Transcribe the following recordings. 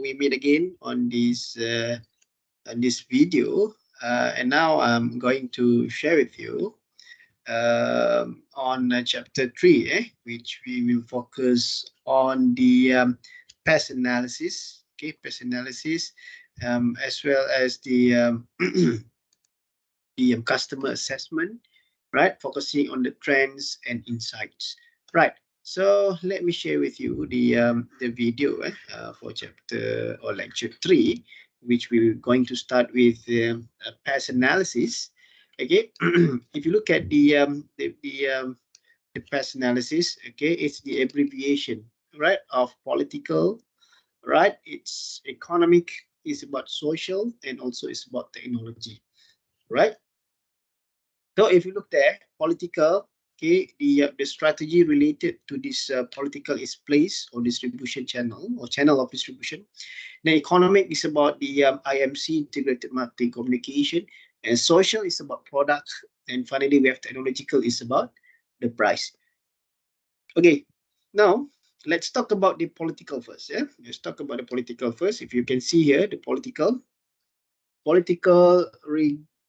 we meet again on this video, and now I'm going to share with you on chapter 3, which we will focus on the PEST analysis, okay, PEST analysis, as well as the customer assessment, right? Focusing on the trends and insights, right? So let me share with you the video for chapter or lecture 3, which we're going to start with past analysis. Okay, if you look at the past analysis, okay, it's the abbreviation, right, of political, right? It's economic, is about social, and also it's about technology, right? So if you look there, political, okay, the strategy related to this political is place or distribution channel or channel of distribution. The economic is about the IMC, integrated marketing communication, and social is about product, and finally we have technological is about the price. Okay, now let's talk about the political first. Yeah, let's talk about the political first. If you can see here, the political,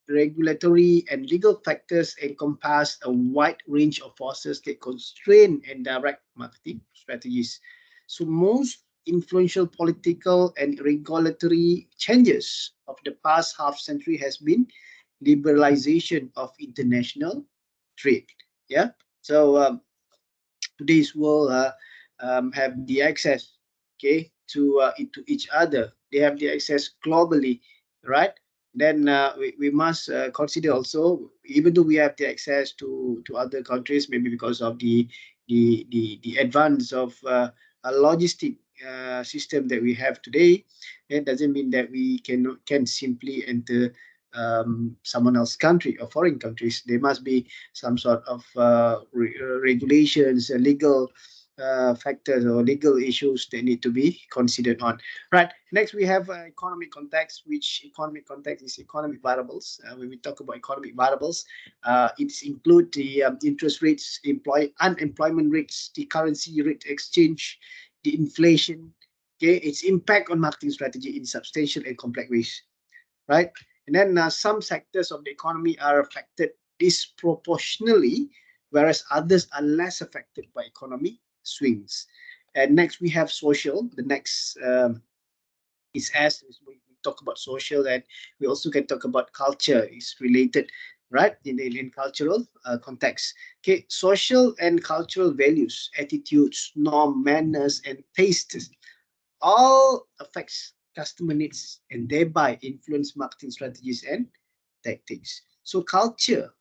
regulatory, and legal factors encompass a wide range of forces that constrain and direct marketing strategies. So most influential political and regulatory changes of the past half century has been liberalization of international trade. Yeah. So today's world have the access, okay, to each other. They have the access globally, right? Then we must consider also, even though we have the access to other countries, maybe because of the advance of a logistic system that we have today, it doesn't mean that we can simply enter someone else's country or foreign countries. There must be some sort of regulations, legal factors or legal issues that need to be considered on. Right. Next, we have economic context, which economic context is economic variables. When we talk about economic variables, it include the interest rates, unemployment rates, the currency rate exchange, the inflation, okay, its impact on marketing strategy in substantial and complex ways, right? And then some sectors of the economy are affected disproportionately, whereas others are less affected by economic swings. And next we have social. The next is as we talk about social, and we also can talk about culture. It's related, right, in cultural context. Okay, social and cultural values, attitudes, norm, manners, and tastes all affects customer needs and thereby influence marketing strategies and tactics. So culture,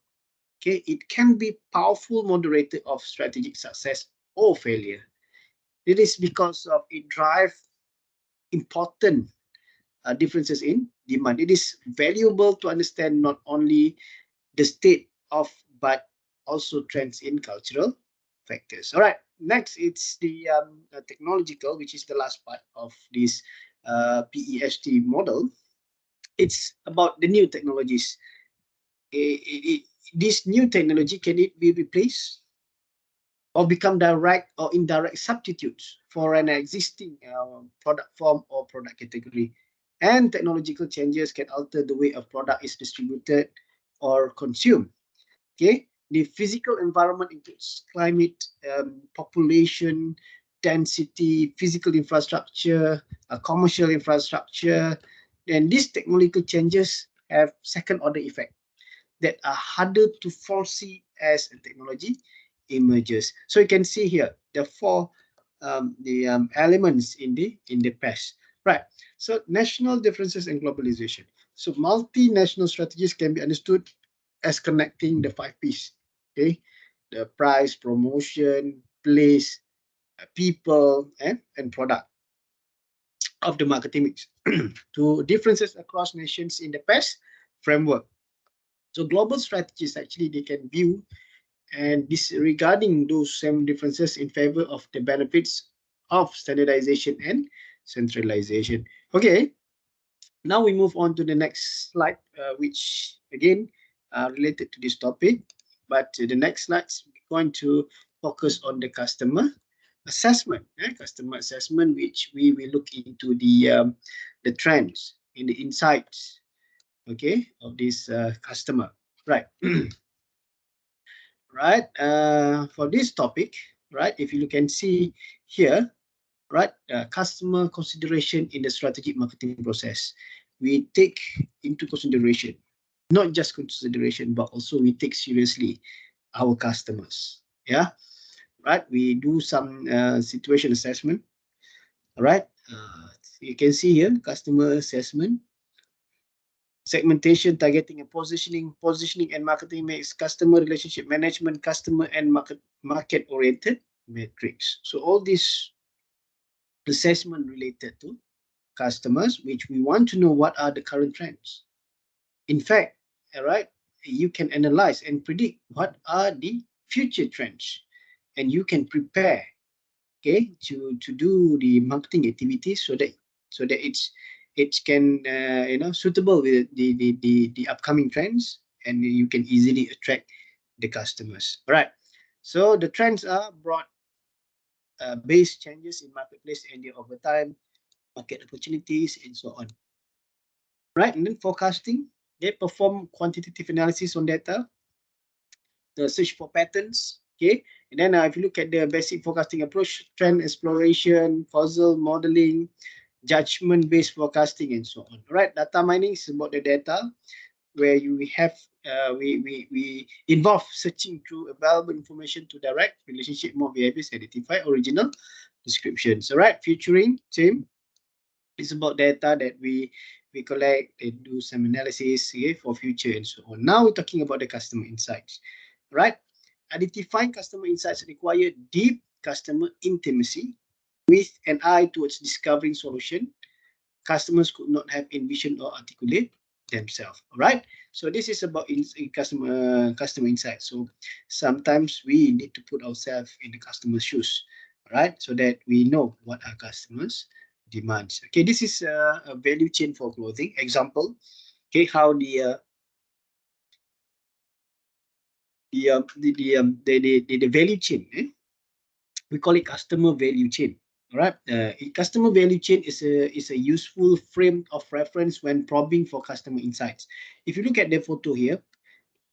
okay, it can be powerful moderator of strategic success or failure. It is because of it drive important differences in demand. It is valuable to understand not only the state of, but also trends in cultural factors. All right, next it's the technological, which is the last part of this PEST model. It's about the new technologies. This new technology, can it be replaced or become direct or indirect substitutes for an existing product form or product category? And technological changes can alter the way a product is distributed or consumed. Okay, the physical environment includes climate, population, density, physical infrastructure, commercial infrastructure, and these technological changes have second order effect that are harder to foresee as a technology emerges. So you can see here the four elements in the past, right? So national differences and globalization. So multinational strategies can be understood as connecting the 5 P's, okay? The price, promotion, place, people, and product of the marketing mix to differences across nations in the past framework. So global strategies actually they can view and disregarding those same differences in favor of the benefits of standardization and centralization. Okay, now we move on to the next slide, which again related to this topic, but the next slide's going to focus on the customer assessment, customer assessment, which we will look into the trends in the insights, okay, of this customer, right? Right. For this topic, right, if you can see here, right, customer consideration in the strategic marketing process, we take into consideration, not just consideration, but also we take seriously our customers. Yeah, right. We do some situation assessment. All right. You can see here customer assessment, segmentation, targeting, and positioning and marketing makes customer relationship management, customer and market oriented metrics. So all these assessment related to customers, which we want to know what are the current trends. In fact, all right, you can analyze and predict what are the future trends, and you can prepare, okay, to do the marketing activities so that it can suitable with the upcoming trends, and you can easily attract the customers. All right. So the trends are broad based changes in marketplace and over time, market opportunities, and so on. Right. And then forecasting, they perform quantitative analysis on data, the search for patterns. Okay. And then if you look at the basic forecasting approach, trend exploration, causal modeling, judgment-based forecasting, and so on. All right. Data mining is about the data where you have we involve searching through available information to direct relationship more behaviors, identify original descriptions. All right. Featuring team is about data that we collect and do some analysis, okay, for future and so on. Now we're talking about the customer insights, right? Identifying customer insights require deep customer intimacy with an eye towards discovering solution customers could not have envisioned or articulate themselves. All right. So this is about customer insight. So sometimes we need to put ourselves in the customer's shoes, all right, so that we know what our customers demands. Okay, this is a value chain for clothing. Example, okay, how the value chain, we call it customer value chain. All right, customer value chain is a useful frame of reference when probing for customer insights. If you look at the photo here,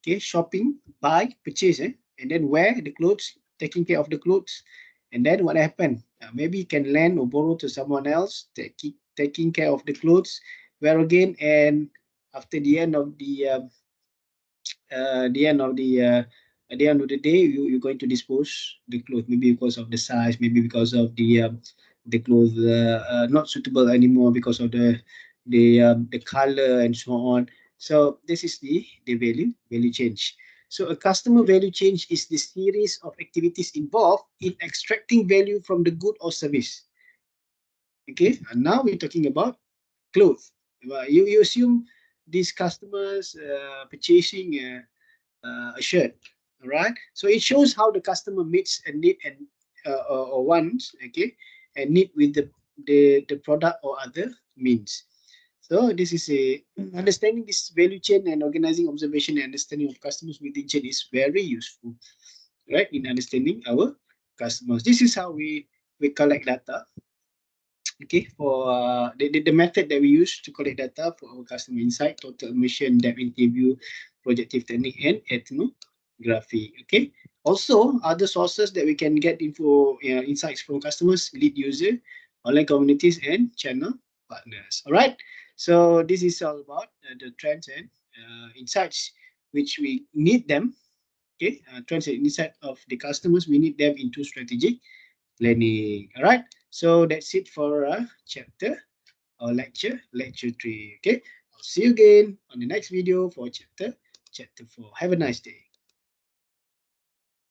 okay, shopping, buy, purchase, and then wear the clothes, taking care of the clothes, and then what happened? Maybe you can lend or borrow to someone else, taking care of the clothes, wear again, and after the end of the end of at the end of the day, you're going to dispose the clothes, maybe because of the size, maybe because of the clothes not suitable anymore because of the color and so on. So this is the value change. So a customer value change is the series of activities involved in extracting value from the good or service. Okay, and now we're talking about clothes. You assume these customers purchasing a shirt, all right? So it shows how the customer meets a need and or wants, okay, and need with the product or other means. So this is a understanding this value chain and organizing observation and understanding of customers within chain is very useful, right? In understanding our customers. This is how we collect data. Okay, for the method that we use to collect data for our customer insight, total emission, depth interview, projective technique, and ethnography. Okay, also other sources that we can get info insights from customers, lead user, online communities, and channel partners. All right, so this is all about the trends and insights which we need them. Okay, trends and insight of the customers, we need them into strategic planning. All right. So that's it for chapter or lecture 3. Okay. I'll see you again on the next video for chapter 4. Have a nice day.